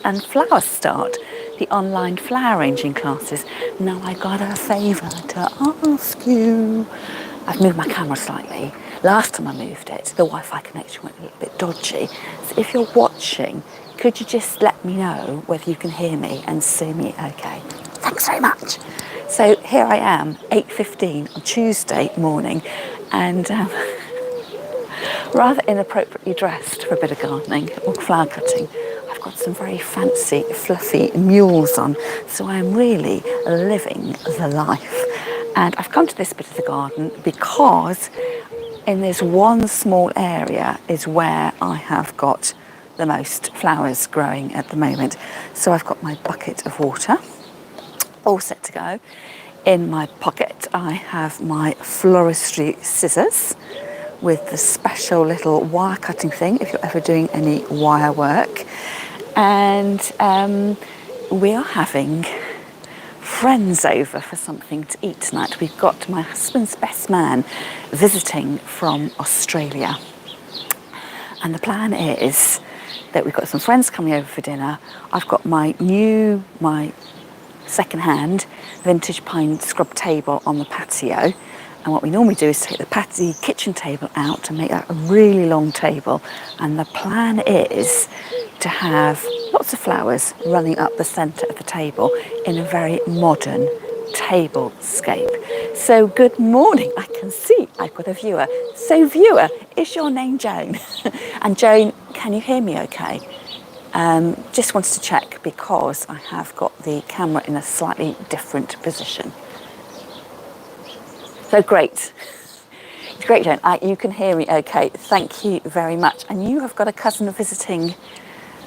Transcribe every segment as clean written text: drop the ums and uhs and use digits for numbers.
and Flower Start, the online flower arranging classes. Now I got a favour to ask you. I've moved my camera slightly. Last time I moved it, the Wi-Fi connection went a little bit dodgy. So if you're watching, could you just let me know whether you can hear me and see me okay? Thanks very much. So here I am, 8:15 on Tuesday morning, and rather inappropriately dressed for a bit of gardening or flower cutting. I've got some very fancy, fluffy mules on, so I'm really living the life. And I've come to this bit of the garden because in this one small area is where I have got the most flowers growing at the moment. So I've got my bucket of water all set to go. In my pocket I have my floristry scissors with the special little wire cutting thing if you're ever doing any wire work. And we are having friends over for something to eat tonight. We've got my husband's best man visiting from Australia. And the plan is that we've got some friends coming over for dinner. I've got my second-hand vintage pine scrub table on the patio. And what we normally do is take the kitchen table out and make that a really long table. And the plan is to have lots of flowers running up the centre of the table in a very modern tablescape. So good morning, I can see I've got a viewer. So viewer, is your name Joan? And Joan, can you hear me okay? Just wanted to check because I have got the camera in a slightly different position. So great. It's great, Joan. You can hear me okay. Thank you very much. And you have got a cousin visiting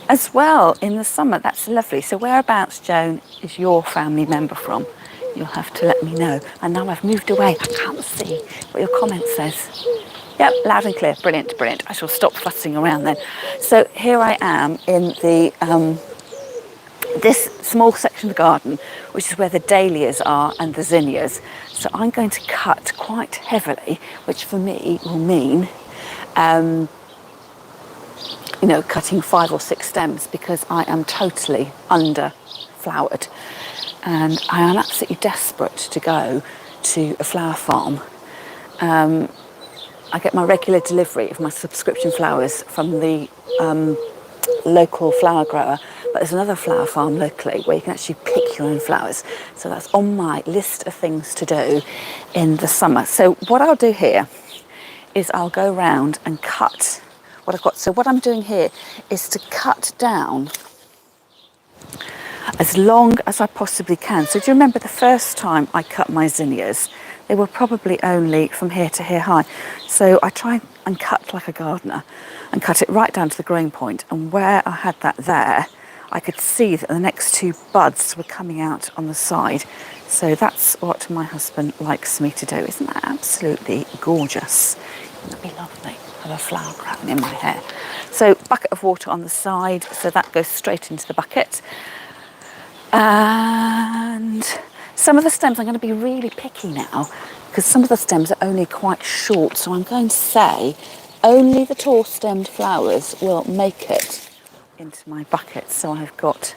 as well in the summer. That's lovely. So whereabouts, Joan, is your family member from? You'll have to let me know. And now I've moved away. I can't see what your comment says. Yep, loud and clear. Brilliant, brilliant. I shall stop fussing around then. So here I am in the this small section of the garden, which is where the dahlias are and the zinnias. So I'm going to cut quite heavily, which for me will mean, cutting 5 or 6 stems because I am totally under flowered. And I am absolutely desperate to go to a flower farm. I get my regular delivery of my subscription flowers from the local flower grower, but there's another flower farm locally where you can actually pick your own flowers. So that's on my list of things to do in the summer. So what I'll do here is I'll go round and cut what I've got. So what I'm doing here is to cut down as long as I possibly can. So do you remember the first time I cut my zinnias? They were probably only from here to here high. So I try and cut like a gardener and cut it right down to the growing point. And where I had that there, I could see that the next 2 buds were coming out on the side. So that's what my husband likes me to do. Isn't that absolutely gorgeous? Wouldn't that be lovely? Have a flower crown in my hair. So bucket of water on the side. So that goes straight into the bucket. And some of the stems I'm going to be really picky now because some of the stems are only quite short. So I'm going to say only the tall stemmed flowers will make it into my bucket. So I've got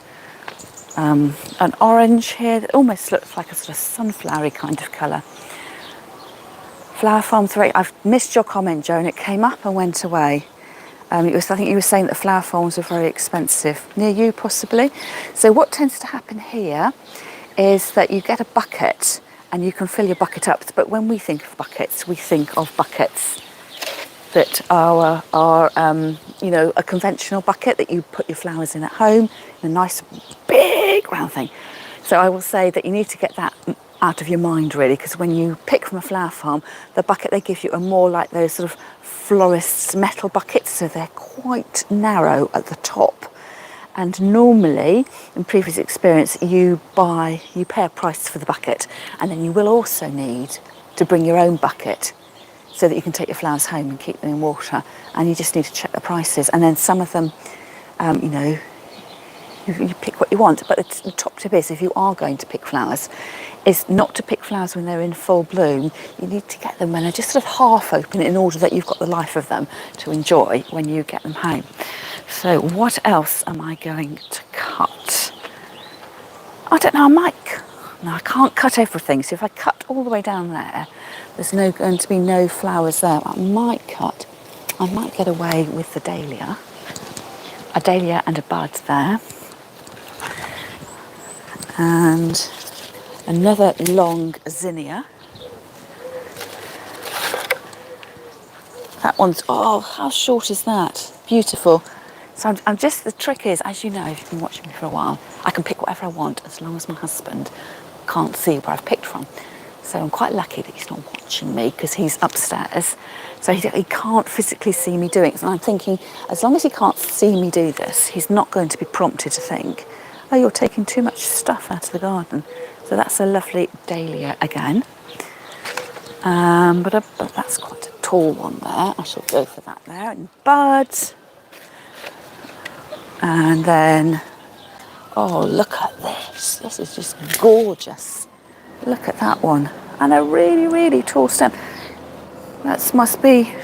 an orange here that almost looks like a sort of sunflowery kind of colour. Flower Farm 3, I've missed your comment, Joan. It came up and went away. I think you were saying that flower farms are very expensive. Near you, possibly. So what tends to happen here is that you get a bucket and you can fill your bucket up. But when we think of buckets, we think of buckets that are a conventional bucket that you put your flowers in at home, in a nice big round thing. So I will say that you need to get that out of your mind, really, because when you pick from a flower farm, the bucket they give you are more like those sort of florist's metal buckets, so they're quite narrow at the top. And normally, in previous experience, you pay a price for the bucket, and then you will also need to bring your own bucket so that you can take your flowers home and keep them in water. And you just need to check the prices. And then some of them, you pick what you want. But the top tip is, if you are going to pick flowers, is not to pick flowers when they're in full bloom. You need to get them when they're just sort of half open in order that you've got the life of them to enjoy when you get them home. So what else am I going to cut? I don't know, I might... No, I can't cut everything. So if I cut all the way down there, there's going to be no flowers there. I might get away with the dahlia. A dahlia and a bud there. And another long zinnia. That one's, oh, how short is that? Beautiful. So I'm just, the trick is, as you know, if you've been watching me for a while, I can pick whatever I want as long as my husband can't see where I've picked from. So I'm quite lucky that he's not watching me because he's upstairs. So he can't physically see me doing it. And I'm thinking, as long as he can't see me do this, he's not going to be prompted to think, oh, you're taking too much stuff out of the garden. So that's a lovely dahlia again. But that's quite a tall one there. I shall go for that there. And buds. And then, oh, look at this. This is just gorgeous. Look at that one. And a really, really tall stem. That must be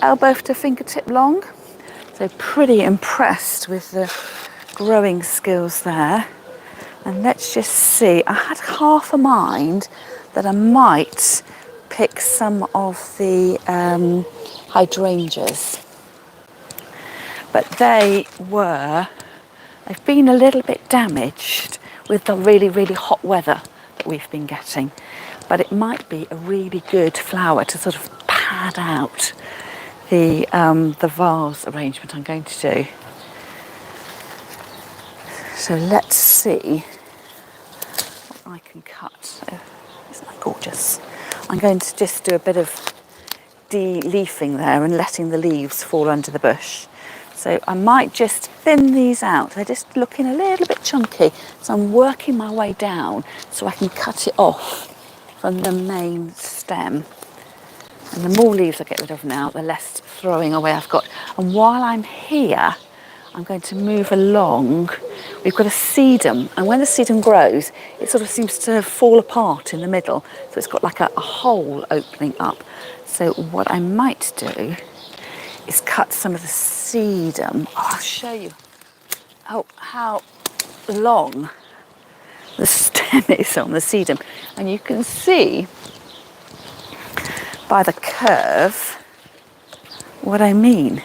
elbow to fingertip long. So pretty impressed with the growing skills there. And let's just see. I had half a mind that I might pick some of the hydrangeas. But they've been a little bit damaged with the really, really hot weather that we've been getting. But it might be a really good flower to sort of pad out the vase arrangement I'm going to do. So let's see what I can cut. So, isn't that gorgeous? I'm going to just do a bit of de-leafing there and letting the leaves fall under the bush. So I might just thin these out. They're just looking a little bit chunky. So I'm working my way down so I can cut it off from the main stem. And the more leaves I get rid of now, the less throwing away I've got. And while I'm here, I'm going to move along. We've got a sedum, and when the sedum grows, it sort of seems to fall apart in the middle. So it's got like a hole opening up. So what I might do is cut some of the sedum. Oh, I'll show you how long the stem is on the sedum. And you can see by the curve what I mean.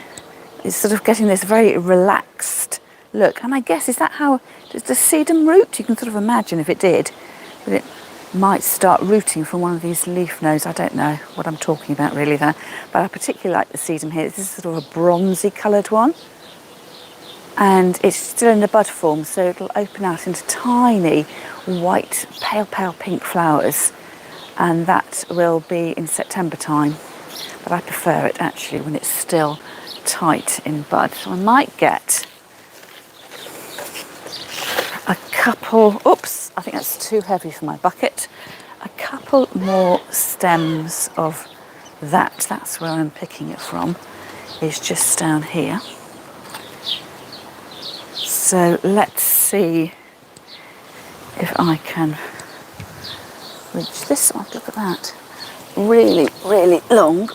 It's sort of getting this very relaxed look. And I guess, is that how, does the sedum root? You can sort of imagine if it did, but it might start rooting from one of these leaf nodes. I don't know what I'm talking about really there, but I particularly like the sedum here. This is sort of a bronzy coloured one, and it's still in the bud form, so it'll open out into tiny white, pale pink flowers, and that will be in September time. But I prefer it actually when it's still tight in bud. So I might get a couple, oops, I think that's too heavy for my bucket. A couple more stems of that. That's where I'm picking it from, is just down here. So let's see if I can reach this one. Look at that. Really, really long.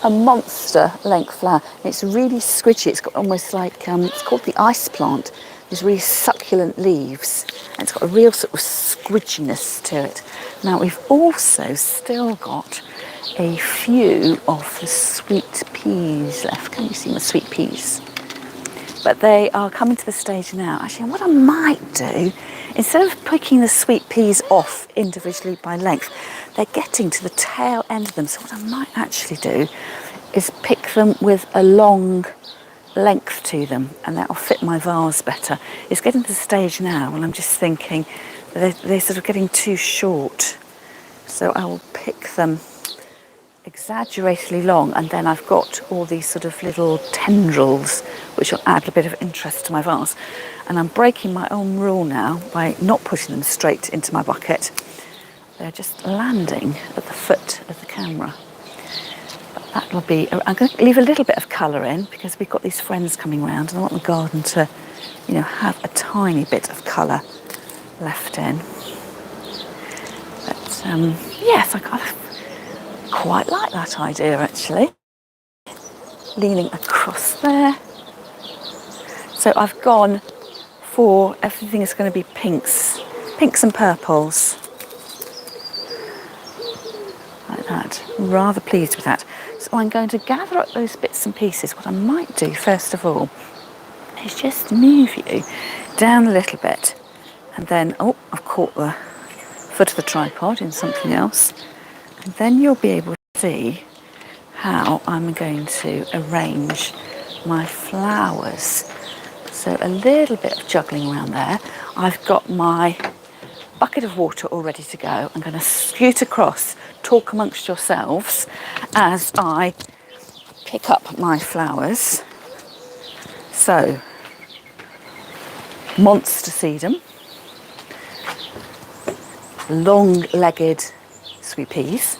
A monster length flower. It's really squidgy. It's got almost like, it's called the ice plant. These really succulent leaves. And it's got a real sort of squidginess to it. Now we've also still got a few of the sweet peas left. Can you see my sweet peas? But they are coming to the stage now. Actually, what I might do, instead of picking the sweet peas off individually by length, they're getting to the tail end of them. So what I might actually do is pick them with a long length to them, and that'll fit my vase better. It's getting to the stage now and I'm just thinking they're sort of getting too short. So I will pick them exaggeratedly long, and then I've got all these sort of little tendrils which will add a bit of interest to my vase. And I'm breaking my own rule now by not putting them straight into my bucket. They're just landing at the foot of the camera. But that will be, I'm going to leave a little bit of colour in because we've got these friends coming round and I want the garden to, you know, have a tiny bit of colour left in. But yes, I kind of quite like that idea actually. leaning across there. So I've gone for everything is going to be pinks and purples. Like that. I'm rather pleased with that. So I'm going to gather up those bits and pieces. What I might do first of all is just move you down a little bit. And then, oh, I've caught the foot of the tripod in something else. And then you'll be able to see how I'm going to arrange my flowers. So a little bit of juggling around there. I've got my bucket of water all ready to go. I'm going to scoot across, talk amongst yourselves as I pick up my flowers. So, monster sedum, long-legged sweet peas,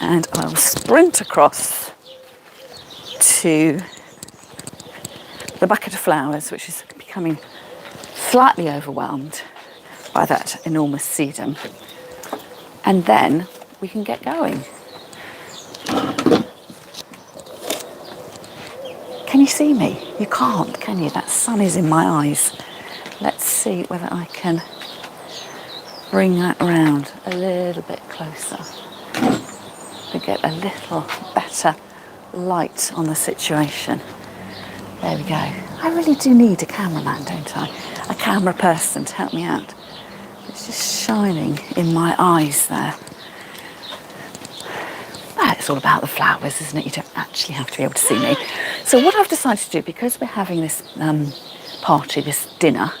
and I'll sprint across to the bucket of flowers, which is becoming slightly overwhelmed by that enormous sedum, and then we can get going. Can you see me? You can't, can you? That sun is in my eyes. Let's see whether I can bring that around a little bit closer to get a little better light on the situation. There we go. I really do need a cameraman, don't I? A camera person to help me out. It's just shining in my eyes there. It's all about the flowers, isn't it? You don't actually have to be able to see me. So what I've decided to do, because we're having this party, this dinner,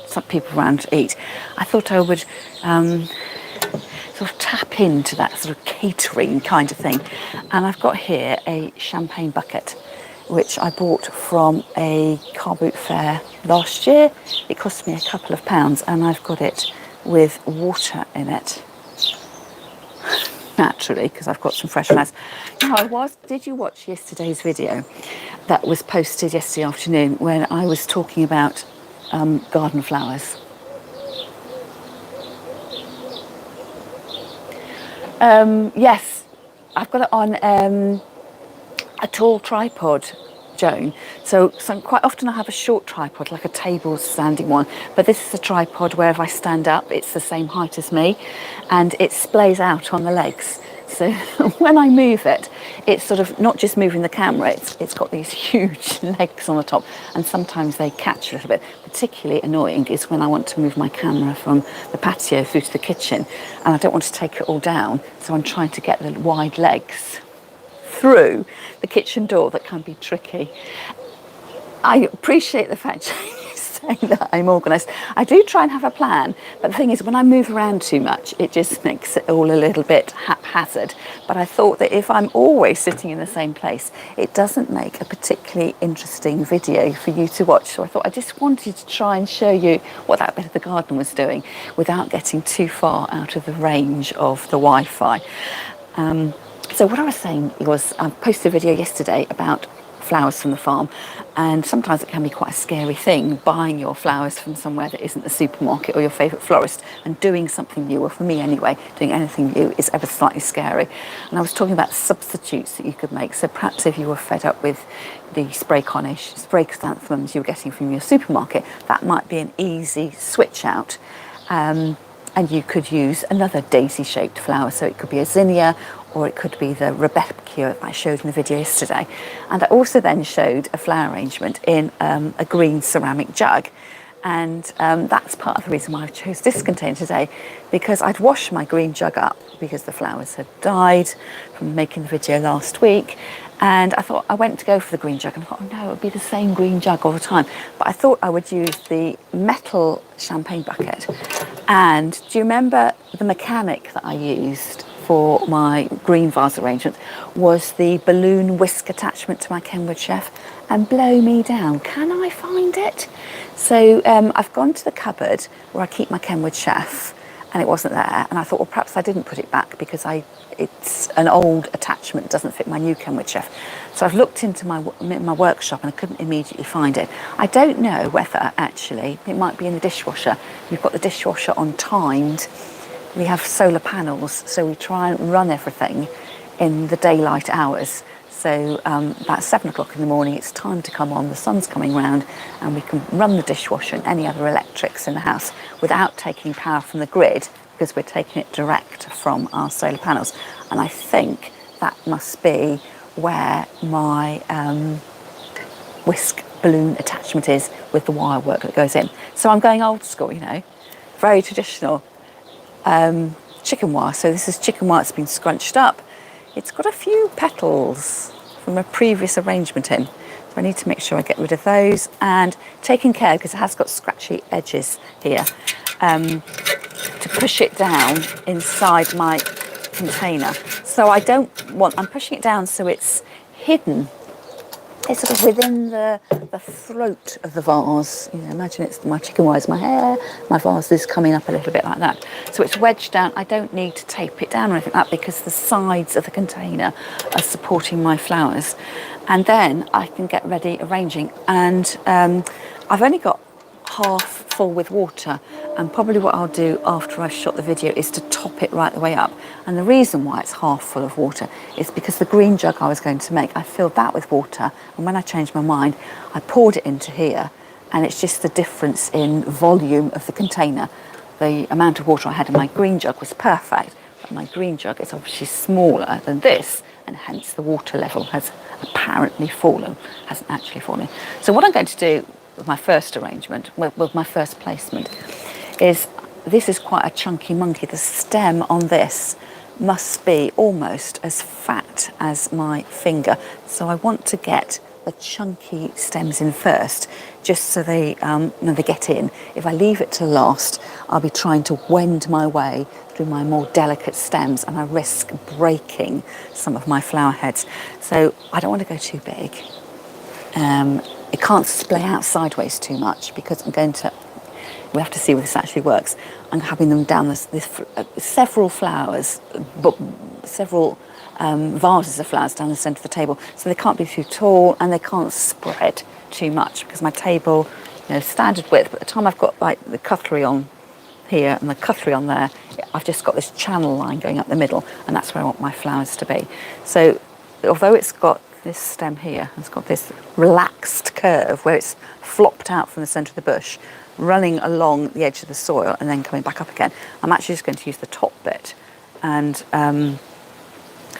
some people around to eat, I thought I would sort of tap into that sort of catering kind of thing. And I've got here a champagne bucket, which I bought from a car boot fair last year. It cost me a couple of pounds, and I've got it with water in it. Naturally, because I've got some fresh flowers. Now, did you watch yesterday's video that was posted yesterday afternoon when I was talking about garden flowers? Yes, I've got it on a tall tripod, Joan. So quite often I have a short tripod, like a table standing one, but this is a tripod where if I stand up, it's the same height as me, and it splays out on the legs. So when I move it, it's sort of not just moving the camera, it's got these huge legs on the top, and sometimes they catch a little bit. Particularly annoying is when I want to move my camera from the patio through to the kitchen, and I don't want to take it all down, so I'm trying to get the wide legs through the kitchen door. That can be tricky. I appreciate the fact you saying that I'm organised. I do try and have a plan, but the thing is, when I move around too much, it just makes it all a little bit haphazard. But I thought that if I'm always sitting in the same place, it doesn't make a particularly interesting video for you to watch. So I thought I just wanted to try and show you what that bit of the garden was doing without getting too far out of the range of the Wi-Fi. So what I was saying was, I posted a video yesterday about flowers from the farm, and sometimes it can be quite a scary thing, buying your flowers from somewhere that isn't the supermarket or your favourite florist, and doing something new, or for me anyway, doing anything new is ever slightly scary. And I was talking about substitutes that you could make. So perhaps if you were fed up with the spray chrysanthemums you were getting from your supermarket, that might be an easy switch out. And you could use another daisy-shaped flower, so it could be a zinnia, or it could be the Rebecca that I showed in the video yesterday. And I also then showed a flower arrangement in a green ceramic jug. And that's part of the reason why I chose this container today, because I'd washed my green jug up because the flowers had died from making the video last week. And I thought, I went to go for the green jug and I thought, oh no, it would be the same green jug all the time. But I thought I would use the metal champagne bucket. And do you remember the mechanic that I used for my green vase arrangement was the balloon whisk attachment to my Kenwood Chef? And blow me down, can I find it? So I've gone to the cupboard where I keep my Kenwood Chef, and it wasn't there. And I thought, well, perhaps I didn't put it back because it's an old attachment, doesn't fit my new Kenwood Chef. So I've looked into my workshop and I couldn't immediately find it. I don't know whether actually it might be in the dishwasher. We've got the dishwasher on timed. We have solar panels, so we try and run everything in the daylight hours. So about 7 o'clock in the morning, it's time to come on, the sun's coming round, and we can run the dishwasher and any other electrics in the house without taking power from the grid, because we're taking it direct from our solar panels. And I think that must be where my whisk balloon attachment is with the wire work that goes in. So I'm going old school, you know, very traditional. Chicken wire. So this is chicken wire that's been scrunched up. It's got a few petals from a previous arrangement in. So I need to make sure I get rid of those, and taking care, because it has got scratchy edges here, to push it down inside my container. So I'm pushing it down so it's hidden. It's sort of within the throat of the vase. You know, imagine it's my chicken wire's my hair, my vase is coming up a little bit like that. So it's wedged down. I don't need to tape it down or anything like that, because the sides of the container are supporting my flowers. And then I can get ready arranging. And I've only got half full with water, and probably what I'll do after I've shot the video is to top it right the way up. And the reason why it's half full of water is because the green jug I was going to make, I filled that with water, and when I changed my mind I poured it into here, and it's just the difference in volume of the container. The amount of water I had in my green jug was perfect, but my green jug is obviously smaller than this, and hence the water level has apparently fallen, hasn't actually fallen. So what I'm going to do with my first arrangement, with my first placement, is this is quite a chunky monkey. The stem on this must be almost as fat as my finger. So I want to get the chunky stems in first, just so they get in. If I leave it to last, I'll be trying to wend my way through my more delicate stems, and I risk breaking some of my flower heads. So I don't want to go too big. It can't splay out sideways too much, because we have to see whether this actually works. I'm having them down several flowers, but several vases of flowers down the centre of the table, so they can't be too tall and they can't spread too much, because my table, you know, standard width, but the time I've got like the cutlery on here and the cutlery on there, I've just got this channel line going up the middle, and that's where I want my flowers to be. So although it's got this stem here, it's got this relaxed curve where it's flopped out from the centre of the bush, running along the edge of the soil and then coming back up again. I'm actually just going to use the top bit and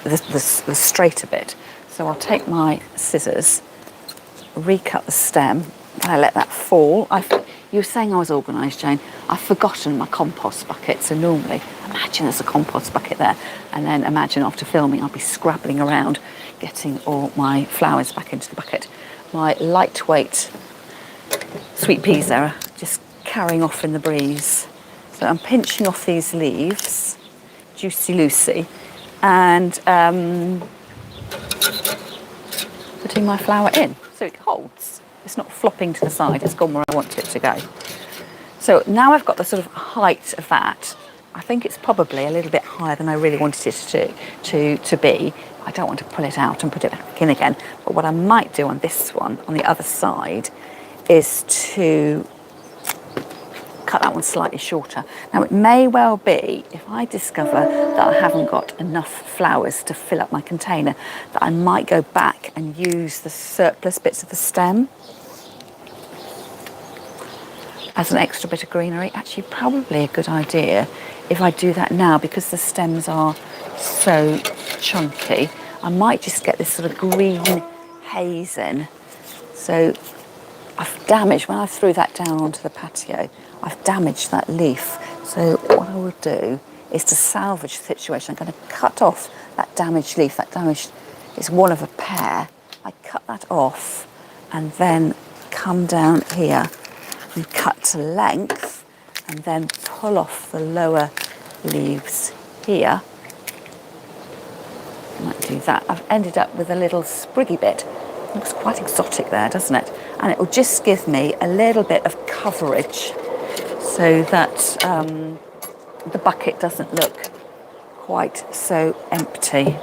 the straighter bit. So I'll take my scissors, recut the stem, and I let that fall. You were saying I was organised, Jane. I've forgotten my compost bucket. So normally, imagine there's a compost bucket there, and then imagine after filming I'll be scrabbling around getting all my flowers back into the bucket. My lightweight sweet peas there are just carrying off in the breeze. So I'm pinching off these leaves, juicy Lucy, and putting my flower in so it holds. It's not flopping to the side, it's gone where I want it to go. So now I've got the sort of height of that. I think it's probably a little bit higher than I really wanted it to be. I don't want to pull it out and put it back in again. But what I might do on this one, on the other side, is to cut that one slightly shorter. Now it may well be, if I discover that I haven't got enough flowers to fill up my container, that I might go back and use the surplus bits of the stem as an extra bit of greenery. Actually, probably a good idea if I do that now, because the stems are so chunky. I might just get this sort of green haze in. So I've damaged, when I threw that down onto the patio, I've damaged that leaf. So what I will do is to salvage the situation. I'm going to cut off that damaged leaf. That damaged is one of a pair. I cut that off and then come down here and cut to length, and then pull off the lower leaves here. I might do that. I've ended up with a little spriggy bit. It looks quite exotic there, doesn't it? And it will just give me a little bit of coverage so that the bucket doesn't look quite so empty.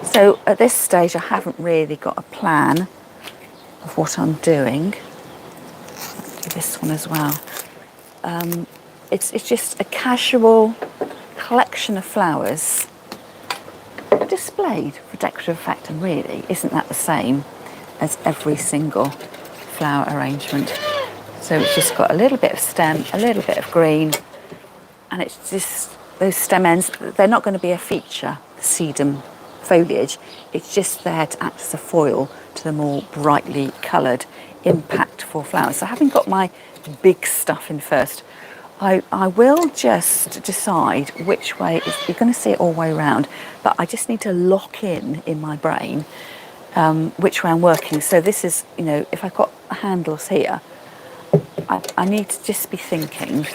So at this stage I haven't really got a plan of what I'm doing. I'll do this one as well. It's just a casual collection of flowers but displayed for decorative effect, and really, isn't that the same as every single flower arrangement? So it's just got a little bit of stem, a little bit of green, and it's just those stem ends, they're not going to be a feature, the sedum foliage. It's just there to act as a foil to the more brightly coloured, impactful flowers. So having got my big stuff in first, I will just decide which way, you're going to see it all the way around, but I just need to lock in my brain which way I'm working. So this is, you know, if I've got handles here, I need to just be thinking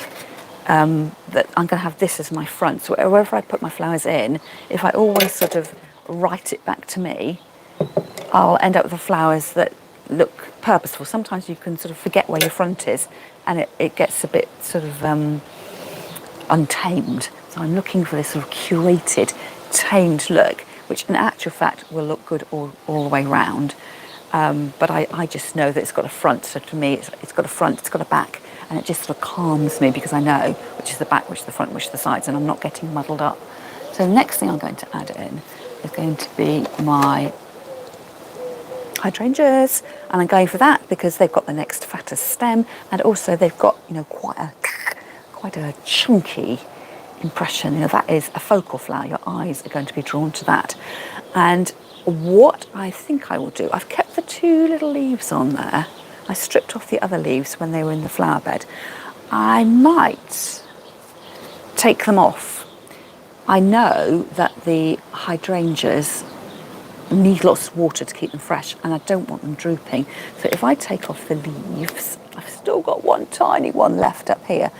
that I'm going to have this as my front. So wherever I put my flowers in, if I always sort of write it back to me, I'll end up with the flowers that look purposeful. Sometimes you can sort of forget where your front is, and it gets a bit sort of untamed. So I'm looking for this sort of curated, tamed look, which in actual fact will look good all the way round. But I just know that it's got a front. So to me, it's got a front, it's got a back, and it just sort of calms me because I know which is the back, which is the front, which is the sides, and I'm not getting muddled up. So the next thing I'm going to add in is going to be my hydrangeas, and I'm going for that because they've got the next fattest stem, and also they've got, you know, quite a chunky impression. You know, that is a focal flower. Your eyes are going to be drawn to that. And what I think I will do, I've kept the two little leaves on there. I stripped off the other leaves when they were in the flower bed. I might take them off. I know that the hydrangeas need lots of water to keep them fresh, and I don't want them drooping. So if I take off the leaves, I've still got one tiny one left up here.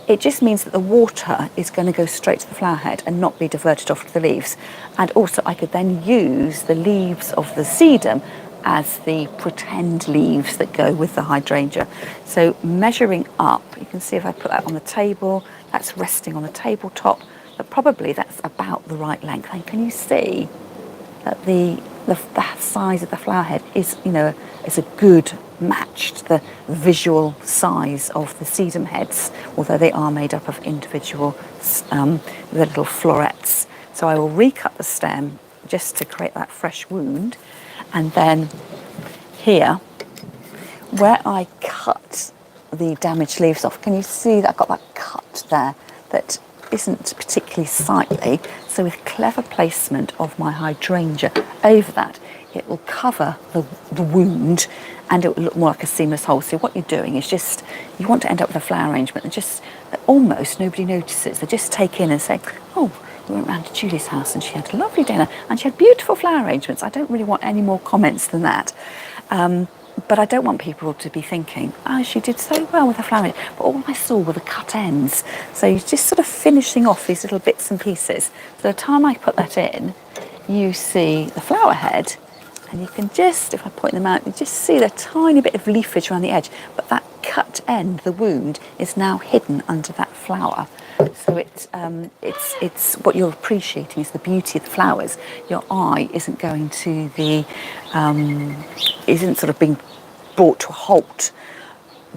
It just means that the water is going to go straight to the flower head and not be diverted off to the leaves. And also I could then use the leaves of the sedum as the pretend leaves that go with the hydrangea. So measuring up, you can see if I put that on the table, that's resting on the tabletop, but probably that's about the right length. And can you see that the size of the flower head is, you know, is a good match to the visual size of the sedum heads, although they are made up of individual the little florets. So I will recut the stem just to create that fresh wound, and then here where I cut the damaged leaves off, can you see that I've got that cut there that isn't particularly sightly? So with clever placement of my hydrangea over that, it will cover the wound and it will look more like a seamless hole. So what you're doing is just, you want to end up with a flower arrangement and just almost nobody notices. They just take in and say, oh, we went round to Julie's house and she had a lovely dinner and she had beautiful flower arrangements. I don't really want any more comments than that. But I don't want people to be thinking, oh, she did so well with her flower arrangement. But all I saw were the cut ends. So you're just sort of finishing off these little bits and pieces. So the time I put that in, you see the flower head, and you can just, if I point them out, you just see the tiny bit of leafage around the edge. But that cut end, the wound, is now hidden under that flower. So it's what you're appreciating is the beauty of the flowers. Your eye isn't going to the, isn't sort of being brought to a halt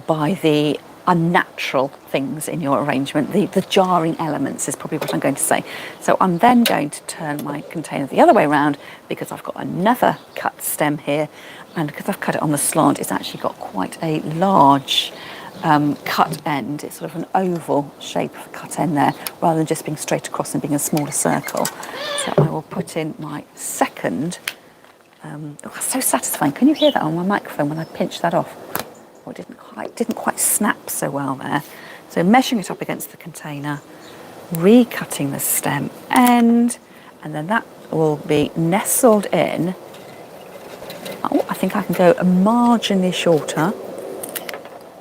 by the unnatural things in your arrangement. The jarring elements is probably what I'm going to say. So I'm then going to turn my container the other way around because I've got another cut stem here, and because I've cut it on the slant, it's actually got quite a large cut end. It's sort of an oval shape of cut end there, rather than just being straight across and being a smaller circle. So I will put in my second. Oh, that's so satisfying. Can you hear that on my microphone when I pinch that off? Oh, it didn't quite snap so well there. So measuring it up against the container, recutting the stem end, and then that will be nestled in. Oh, I think I can go a marginally shorter.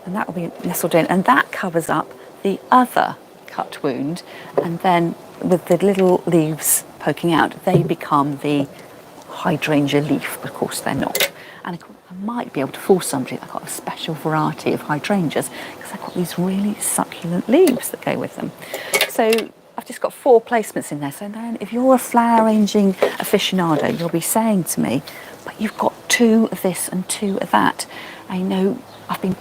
And that will be nestled in, and that covers up the other cut wound, and then with the little leaves poking out, they become the hydrangea leaf, but of course they're not. And of course, I might be able to fool somebody. I've got a special variety of hydrangeas because I've got these really succulent leaves that go with them. So I've just got 4 placements in there. So then if you're a flower arranging aficionado, you'll be saying to me, but you've got 2 of this and 2 of that. I know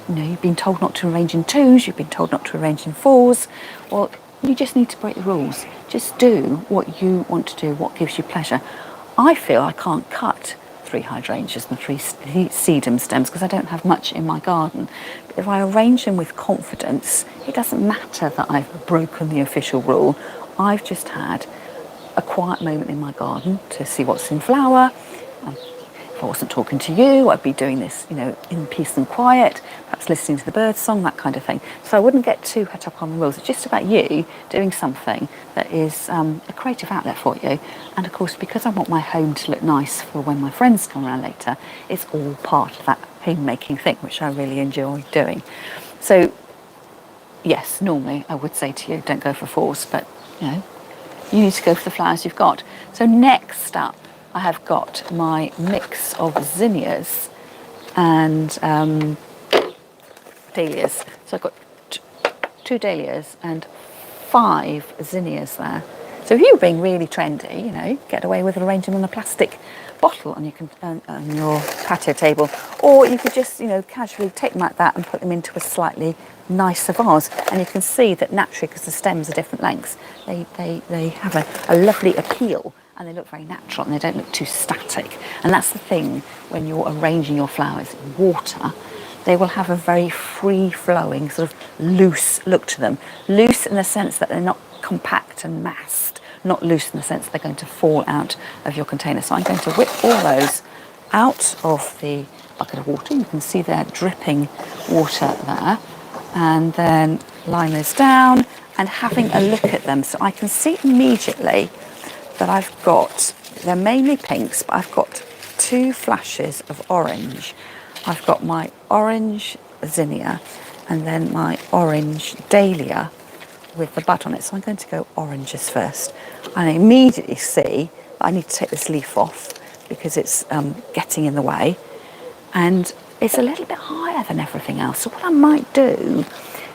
you've been told not to arrange in 2s, you've been told not to arrange in 4s. Well, you just need to break the rules. Just do what you want to do, what gives you pleasure. I feel I can't cut 3 hydrangeas and 3 sedum stems because I don't have much in my garden. But if I arrange them with confidence, it doesn't matter that I've broken the official rule. I've just had a quiet moment in my garden to see what's in flower. If I wasn't talking to you, I'd be doing this, in peace and quiet, perhaps listening to the bird song, that kind of thing. So I wouldn't get too hung up on the rules. It's just about you doing something that is a creative outlet for you. And of course, because I want my home to look nice for when my friends come around later, it's all part of that homemaking thing, which I really enjoy doing. So yes, normally I would say to you, don't go for fours, but you need to go for the flowers you've got. So next up, I have got my mix of zinnias and dahlias. So I've got 2 dahlias and 5 zinnias there. So if you're being really trendy, get away with arranging them on a plastic bottle and you can on your patio table, or you could just casually take them like that and put them into a slightly nicer vase. And you can see that naturally, because the stems are different lengths, they have a lovely appeal. And they look very natural and they don't look too static. And that's the thing when you're arranging your flowers in water, they will have a very free-flowing, sort of loose look to them. Loose in the sense that they're not compact and massed, not loose in the sense that they're going to fall out of your container. So I'm going to whip all those out of the bucket of water. You can see they're dripping water there. And then line those down and having a look at them. So I can see immediately that I've got, they're mainly pinks, but I've got 2 flashes of orange. I've got my orange zinnia and then my orange dahlia with the bud on it. So I'm going to go oranges first. I immediately see I need to take this leaf off because it's getting in the way. And it's a little bit higher than everything else. So what I might do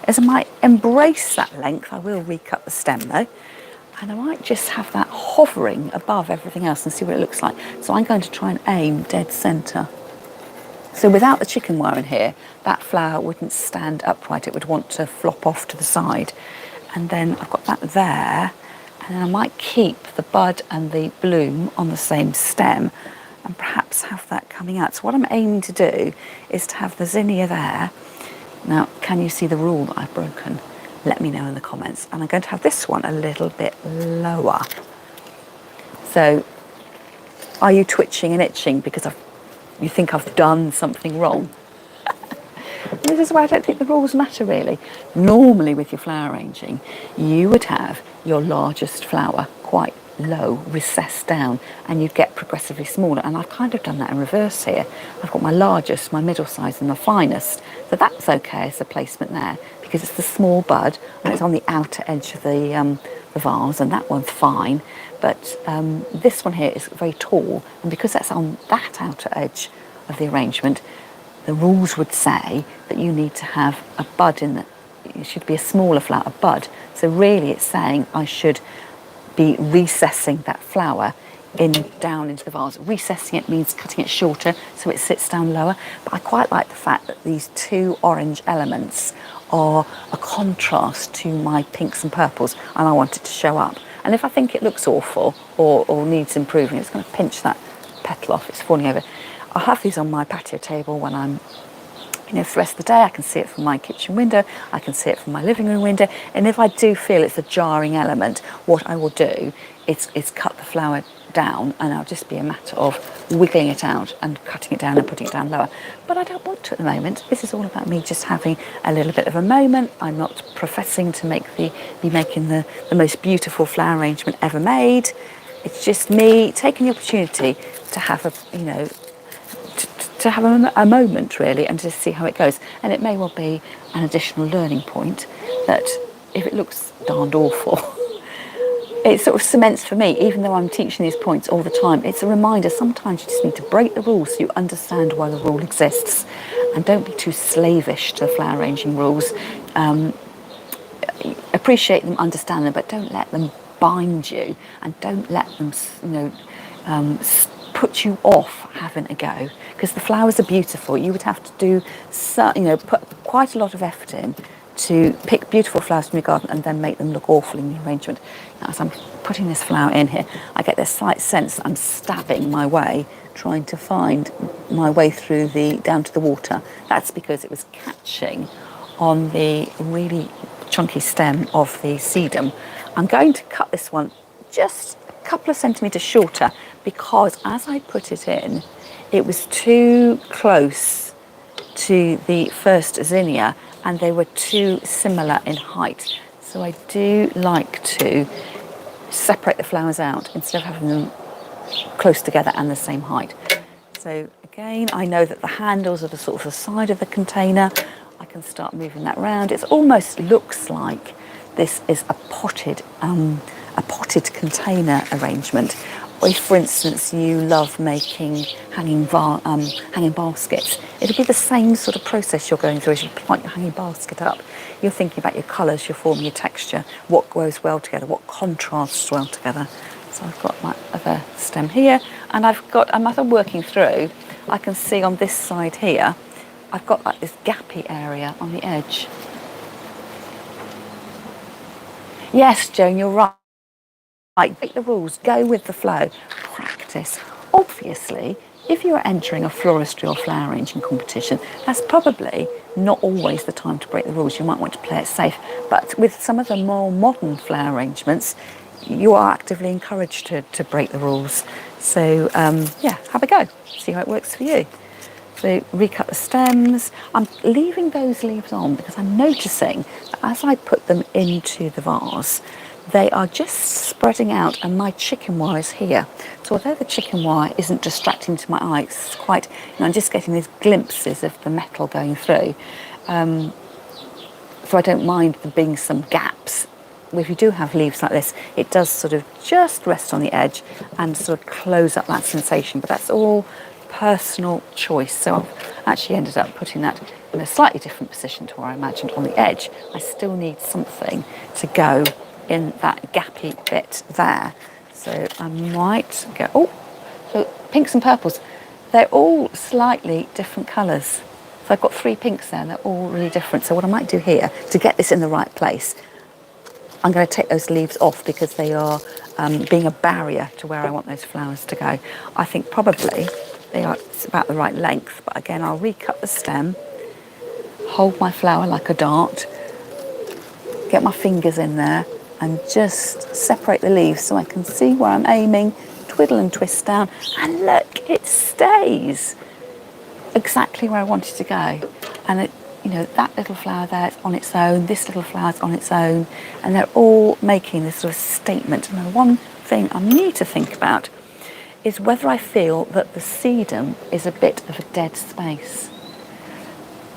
is I might embrace that length. I will recut the stem though. And I might just have that hovering above everything else and see what it looks like. So I'm going to try and aim dead centre. So without the chicken wire in here, that flower wouldn't stand upright. It would want to flop off to the side. And then I've got that there. And then I might keep the bud and the bloom on the same stem and perhaps have that coming out. So what I'm aiming to do is to have the zinnia there. Now, can you see the rule that I've broken? Let me know in the comments. And I'm going to have this one a little bit lower. So, are you twitching and itching because you think I've done something wrong? This is why I don't think the rules matter really. Normally with your flower arranging, you would have your largest flower quite low, recessed down, and you'd get progressively smaller. And I've kind of done that in reverse here. I've got my largest, my middle size and my finest. So that's okay as a placement there, because it's the small bud and it's on the outer edge of the vase, and that one's fine. But this one here is very tall, and because that's on that outer edge of the arrangement, the rules would say that you need to have a bud in the, it should be a smaller flower, a bud. So really it's saying I should be recessing that flower down into the vase. Recessing it means cutting it shorter so it sits down lower. But I quite like the fact that these 2 orange elements are a contrast to my pinks and purples, and I want it to show up. And if I think it looks awful or needs improving, it's going to pinch that petal off, it's falling over. I'll have these on my patio table when I'm for the rest of the day. I can see it from my kitchen window, I can see it from my living room window, and if I do feel it's a jarring element, what I will do is cut the flower down, and it'll just be a matter of wiggling it out and cutting it down and putting it down lower. But I don't want to at the moment. This is all about me just having a little bit of a moment. I'm not professing to be making the most beautiful flower arrangement ever made. It's just me taking the opportunity to have to have a moment really, and just see how it goes. And it may well be an additional learning point that if it looks darned awful, it sort of cements for me, even though I'm teaching these points all the time, it's a reminder sometimes you just need to break the rules so you understand why the rule exists, and don't be too slavish to flower arranging rules. Appreciate them, understand them, but don't let them bind you, and don't let them put you off having a go, because the flowers are beautiful. You would have to do put quite a lot of effort in to pick beautiful flowers from your garden and then make them look awful in the arrangement. Now, as I'm putting this flower in here, I get this slight sense that I'm stabbing my way, trying to find my way through down to the water. That's because it was catching on the really chunky stem of the sedum. I'm going to cut this one just a couple of centimetres shorter because as I put it in, it was too close to the first zinnia and they were too similar in height. So I do like to separate the flowers out instead of having them close together and the same height. So again, I know that the handles are the sort of the side of the container. I can start moving that around. It almost looks like this is a potted container arrangement. If, for instance, you love making hanging baskets, it'll be the same sort of process you're going through as you plant your hanging basket up. You're thinking about your colours, your form, your texture, what goes well together, what contrasts well together. So I've got my other stem here, and I've got another working through. I can see on this side here, I've got like this gappy area on the edge. Yes, Joan, you're right. Break the rules, go with the flow, practice. Obviously, if you're entering a floristry or flower arranging competition, that's probably not always the time to break the rules. You might want to play it safe. But with some of the more modern flower arrangements, you are actively encouraged to break the rules. So, yeah, have a go. See how it works for you. So recut the stems. I'm leaving those leaves on because I'm noticing that as I put them into the vase, they are just spreading out and my chicken wire is here. So although the chicken wire isn't distracting to my eye, it's quite, I'm just getting these glimpses of the metal going through. So I don't mind there being some gaps. If you do have leaves like this, it does sort of just rest on the edge and sort of close up that sensation, but that's all personal choice. So I've actually ended up putting that in a slightly different position to where I imagined on the edge. I still need something to go in that gappy bit there. So I might go, so pinks and purples, they're all slightly different colours. So I've got 3 pinks there, and they're all really different. So what I might do here, to get this in the right place, I'm going to take those leaves off because they are being a barrier to where I want those flowers to go. I think probably it's about the right length, but again, I'll recut the stem, hold my flower like a dart, get my fingers in there, and just separate the leaves so I can see where I'm aiming, twiddle and twist down, and look, it stays exactly where I want it to go. And it, that little flower there is on its own, this little flower is on its own, and they're all making this sort of statement. And the one thing I need to think about is whether I feel that the sedum is a bit of a dead space.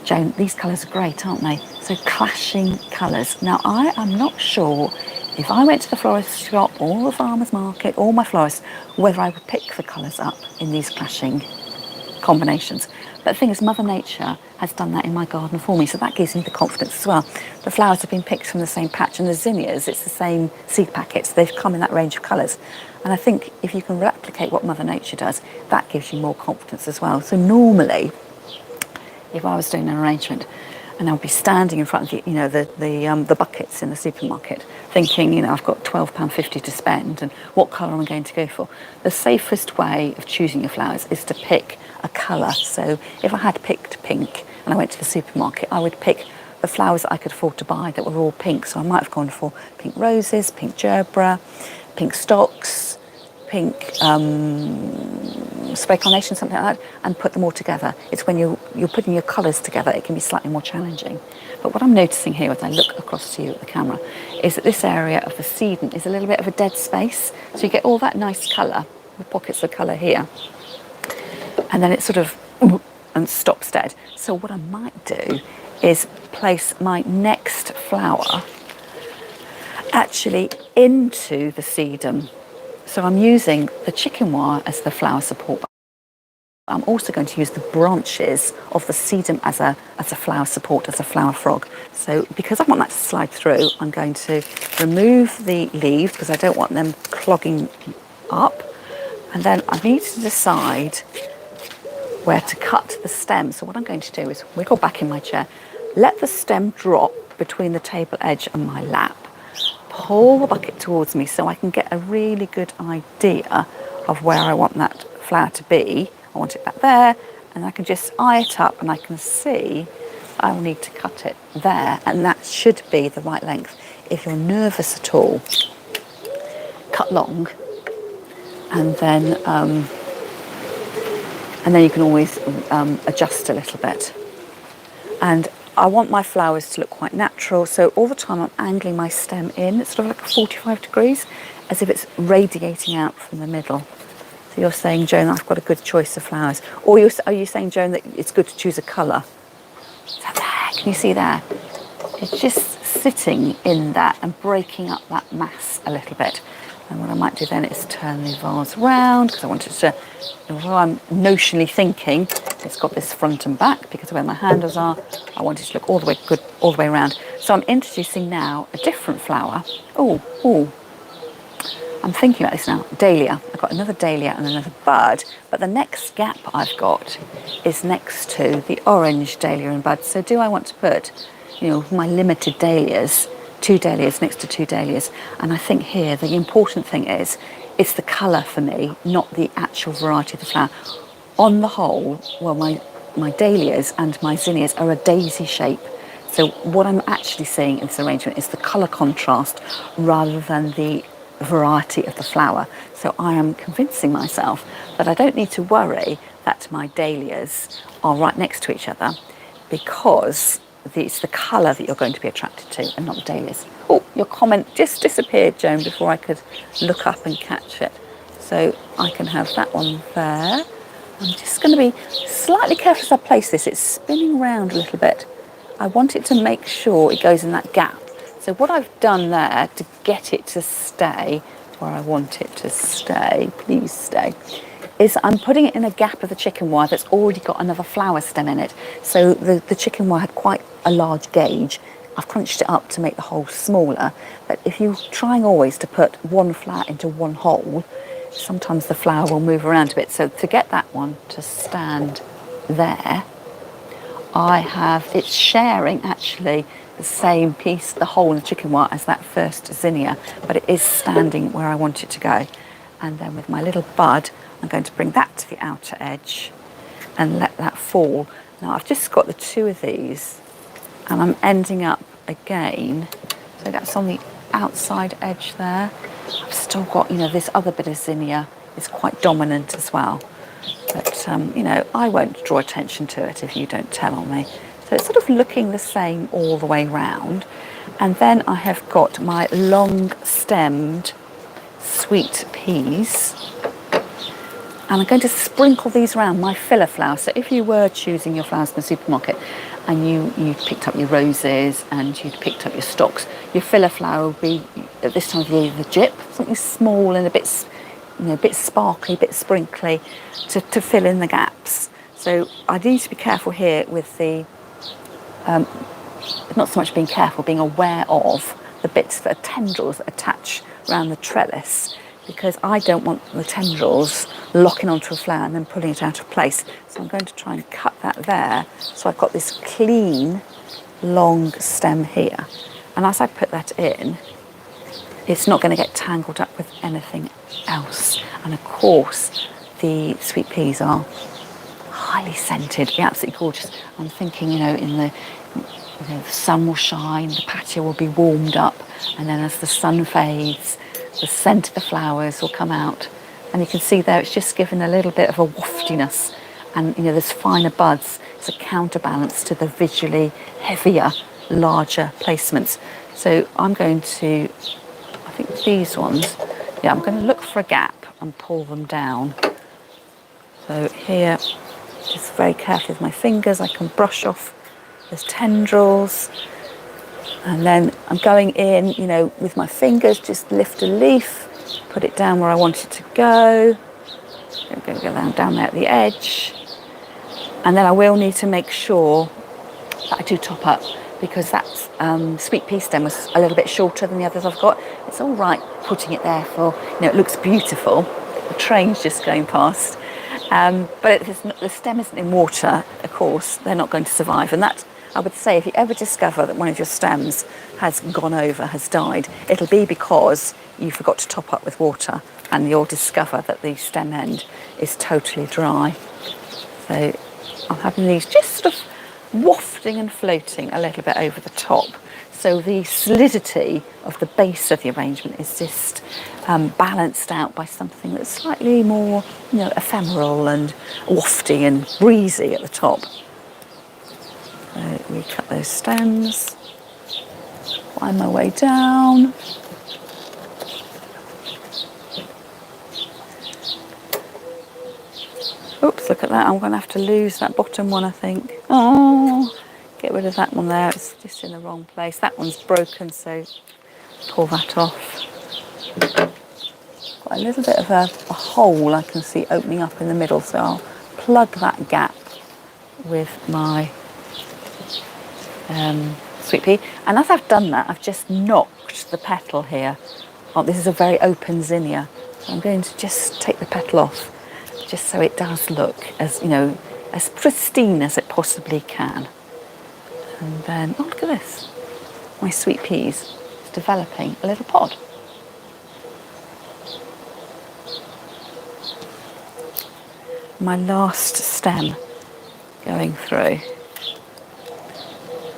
Joan, these colours are great, aren't they? So clashing colours. Now, I am not sure if I went to the florist shop or the farmer's market or my florist, whether I would pick the colours up in these clashing combinations. But the thing is, Mother Nature has done that in my garden for me, so that gives me the confidence as well. The flowers have been picked from the same patch, and the zinnias, it's the same seed packets. They've come in that range of colours. And I think if you can replicate what Mother Nature does, that gives you more confidence as well. So normally, if I was doing an arrangement and I would be standing in front of the buckets in the supermarket thinking, I've got £12.50 to spend and what colour am I going to go for? The safest way of choosing your flowers is to pick a colour. So if I had picked pink and I went to the supermarket, I would pick the flowers that I could afford to buy that were all pink. So I might have gone for pink roses, pink gerbera, pink stocks, pink spray carnation, something like that, and put them all together. It's when you're putting your colours together, it can be slightly more challenging. But what I'm noticing here as I look across to you at the camera is that this area of the sedum is a little bit of a dead space. So you get all that nice colour, the pockets of colour here, and then it sort of and stops dead. So what I might do is place my next flower actually into the sedum. So I'm using the chicken wire as the flower support. I'm also going to use the branches of the sedum as a flower support, as a flower frog. So because I want that to slide through, I'm going to remove the leaves because I don't want them clogging up. And then I need to decide where to cut the stem. So what I'm going to do is wiggle back in my chair, let the stem drop gap between the table edge and my lap, pull the bucket towards me so I can get a really good idea of where I want that flower to be. I want it back there, and I can just eye it up and I can see I will need to cut it there, and that should be the right length. If you're nervous at all, cut long, and then you can always adjust a little bit. And I want my flowers to look quite natural, so all the time I'm angling my stem in. It's sort of like 45 degrees, as if it's radiating out from the middle. So you're saying, Joan, I've got a good choice of flowers. Or are you saying, Joan, that it's good to choose a colour? Is that there? Can you see there? It's just sitting in that and breaking up that mass a little bit. And what I might do then is turn the vase round, because I wanted to, although I'm notionally thinking it's got this front and back because of where my handles are, I want it to look all the way good, all the way around. So I'm introducing now a different flower. Oh, I'm thinking about this now. Dahlia. I've got another dahlia and another bud, but the next gap I've got is next to the orange dahlia and bud. So do I want to put, my limited dahlias, 2 dahlias next to 2 dahlias? And I think here the important thing is it's the colour for me, not the actual variety of the flower. On the whole, well, my dahlias and my zinnias are a daisy shape. So what I'm actually seeing in this arrangement is the colour contrast rather than the variety of the flower. So I am convincing myself that I don't need to worry that my dahlias are right next to each other, because it's the colour that you're going to be attracted to and not the dahlias. Oh, your comment just disappeared, Joan, before I could look up and catch it. So I can have that one there. I'm just going to be slightly careful as I place this. It's spinning round a little bit. I want it to make sure it goes in that gap. So what I've done there to get it to stay where I want it to stay, please stay, is I'm putting it in a gap of the chicken wire that's already got another flower stem in it. So the chicken wire had quite a large gauge. I've crunched it up to make the hole smaller. But if you're trying always to put one flower into one hole, sometimes the flower will move around a bit. So to get that one to stand there, it's sharing actually the same piece, the hole in the chicken wire, as that first zinnia, but it is standing where I want it to go. And then with my little bud, I'm going to bring that to the outer edge and let that fall. Now I've just got the 2 of these, and I'm ending up again, so that's on the outside edge there. I've still got, this other bit of zinnia is quite dominant as well. But, I won't draw attention to it if you don't tell on me. So it's sort of looking the same all the way round. And then I have got my long-stemmed sweet peas. And I'm going to sprinkle these around, my filler flowers. So if you were choosing your flowers in the supermarket and you picked up your roses and you'd picked up your stocks, your filler flower would be, at this time of year, the gyp, something small and a bit sparkly, a bit sprinkly to fill in the gaps. So I need to be careful here with the, not so much being careful, being aware of the bits that are tendrils that attach around the trellis, because I don't want the tendrils locking onto a flower and then pulling it out of place. So I'm going to try and cut that there. So I've got this clean, long stem here. And as I put that in, it's not going to get tangled up with anything else. And of course, the sweet peas are highly scented, be absolutely gorgeous. I'm thinking, the sun will shine, the patio will be warmed up, and then as the sun fades, the scent of the flowers will come out. And you can see there, it's just given a little bit of a waftiness. And, there's finer buds. It's a counterbalance to the visually heavier, larger placements. So I'm going to, I think these ones, I'm going to look for a gap and pull them down. So here, just very carefully with my fingers, I can brush off those tendrils. And then I'm going in, with my fingers, just lift a leaf, put it down where I want it to go. I'm going to go down there at the edge. And then I will need to make sure that I do top up, because that sweet pea stem was a little bit shorter than the others I've got. It's all right putting it there for, it looks beautiful. The train's just going past. But the stem isn't in water, of course, they're not going to survive. And that, I would say, if you ever discover that one of your stems has gone over, has died, it'll be because you forgot to top up with water, and you'll discover that the stem end is totally dry. So I'm having these just sort of wafting and floating a little bit over the top. So the solidity of the base of the arrangement is just balanced out by something that's slightly more, ephemeral and wafty and breezy at the top. So we cut those stems, wind my way down. Oops, look at that. I'm going to have to lose that bottom one, I think. Oh, get rid of that one there. It's just in the wrong place. That one's broken, so pull that off. Got a little bit of a hole I can see opening up in the middle, so I'll plug that gap with my sweet pea. And as I've done that, I've just knocked the petal here. Oh, this is a very open zinnia. So I'm going to just take the petal off, just so it does look as, as pristine as it possibly can. And then, oh, look at this. My sweet peas is developing a little pod. My last stem going through.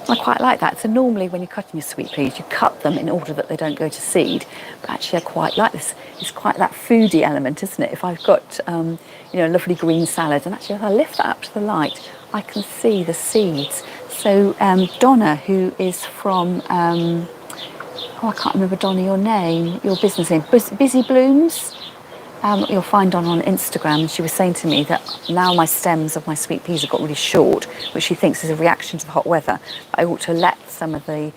I quite like that. So normally when you're cutting your sweet peas, you cut them in order that they don't go to seed. But actually I quite like this. It's quite that foodie element, isn't it? If I've got, a lovely green salad, and actually if I lift that up to the light, I can see the seeds. So Donna, who is from, I can't remember, Donna, your business name, Busy Blooms. You'll find on Instagram, and she was saying to me that now my stems of my sweet peas have got really short, which she thinks is a reaction to the hot weather. I ought to let some of the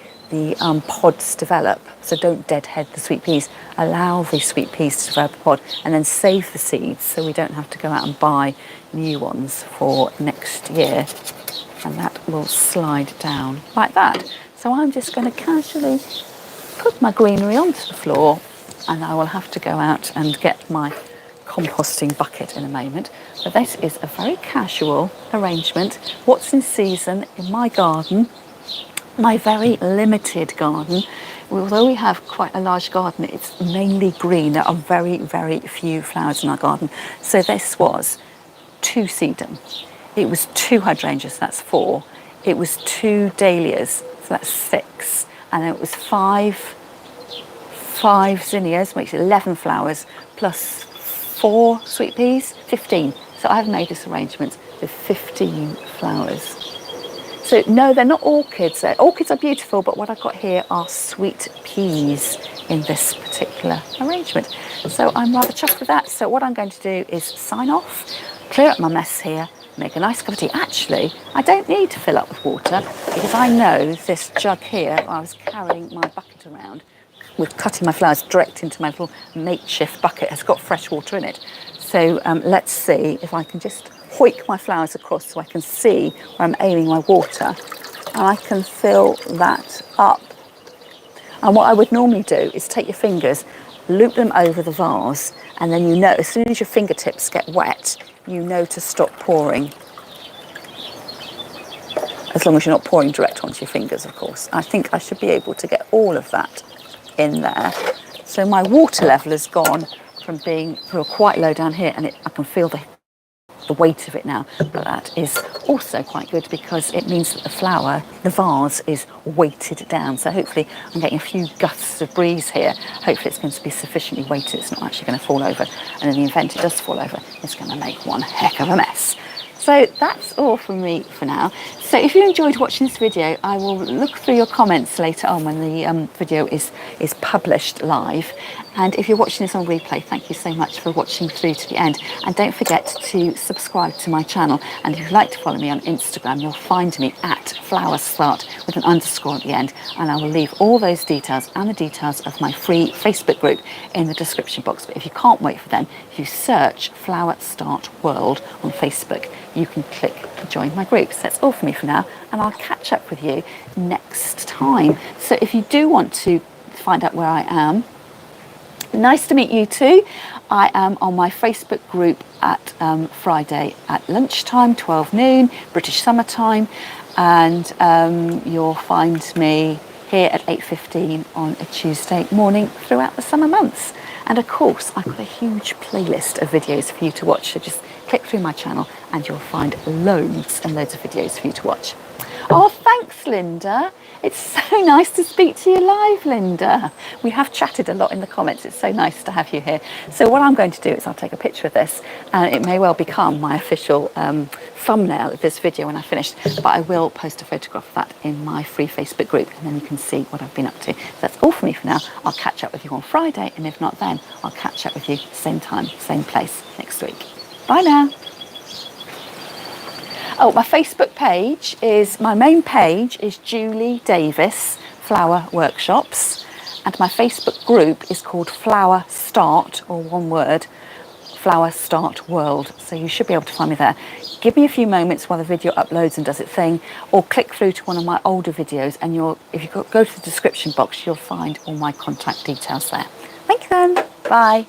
pods develop, so don't deadhead the sweet peas. Allow the sweet peas to develop a pod, and then save the seeds so we don't have to go out and buy new ones for next year. And that will slide down like that. So I'm just going to casually put my greenery onto the floor, and I will have to go out and get my composting bucket in a moment. But this is a very casual arrangement. What's in season in my garden, my very limited garden. Although we have quite a large garden, it's mainly green. There are very, very few flowers in our garden. So this was 2 sedum. It was 2 hydrangeas, that's 4. It was 2 dahlias, so that's 6. And it was 5 zinnias, makes it 11 flowers, plus 4 sweet peas, 15. So I've made this arrangement with 15 flowers. So no, they're not orchids. Orchids are beautiful, but what I've got here are sweet peas in this particular arrangement. So I'm rather chuffed with that. So what I'm going to do is sign off, clear up my mess here, make a nice cup of tea. Actually, I don't need to fill up with water, because I know this jug here, I was carrying my bucket around, with cutting my flowers direct into my little makeshift bucket, has got fresh water in it. So let's see if I can just hoik my flowers across so I can see where I'm aiming my water, and I can fill that up. And what I would normally do is take your fingers, loop them over the vase, and then as soon as your fingertips get wet, to stop pouring. As long as you're not pouring direct onto your fingers, of course. I think I should be able to get all of that in there. So my water level has gone from being quite low down here, and I can feel the weight of it now. But that is also quite good, because it means that the vase is weighted down. So hopefully I'm getting a few gusts of breeze here. Hopefully it's going to be sufficiently weighted, it's not actually going to fall over. And in the event it does fall over, it's going to make one heck of a mess. So that's all from me for now. So if you enjoyed watching this video, I will look through your comments later on when the video is published live. And if you're watching this on replay, thank you so much for watching through to the end. And don't forget to subscribe to my channel. And if you'd like to follow me on Instagram, you'll find me at flowerstart with an underscore at the end. And I will leave all those details and the details of my free Facebook group in the description box. But if you can't wait for them, if you search Flower Start World on Facebook, you can click join my group. So that's all for me for now, and I'll catch up with you next time. So if you do want to find out where I am Nice to meet you too. I am on my Facebook group at Friday at lunchtime, 12 noon, British summertime, and you'll find me here at 8:15 on a Tuesday morning throughout the summer months. And of course, I've got a huge playlist of videos for you to watch, so just click through my channel and you'll find loads and loads of videos for you to watch. Oh, thanks, Linda. It's so nice to speak to you live, Linda. We have chatted a lot in the comments. It's so nice to have you here. So what I'm going to do is I'll take a picture of this, and it may well become my official thumbnail of this video when I finish, but I will post a photograph of that in my free Facebook group, and then you can see what I've been up to. So that's all for me for now. I'll catch up with you on Friday, and if not then, I'll catch up with you same time, same place next week. Bye now. Oh, my Facebook page is, my main page is Julie Davis Flower Workshops, and my Facebook group is called Flower Start, or one word, Flower Start World. So you should be able to find me there. Give me a few moments while the video uploads and does its thing, or click through to one of my older videos, and if you go to the description box, you'll find all my contact details there. Thank you then. Bye.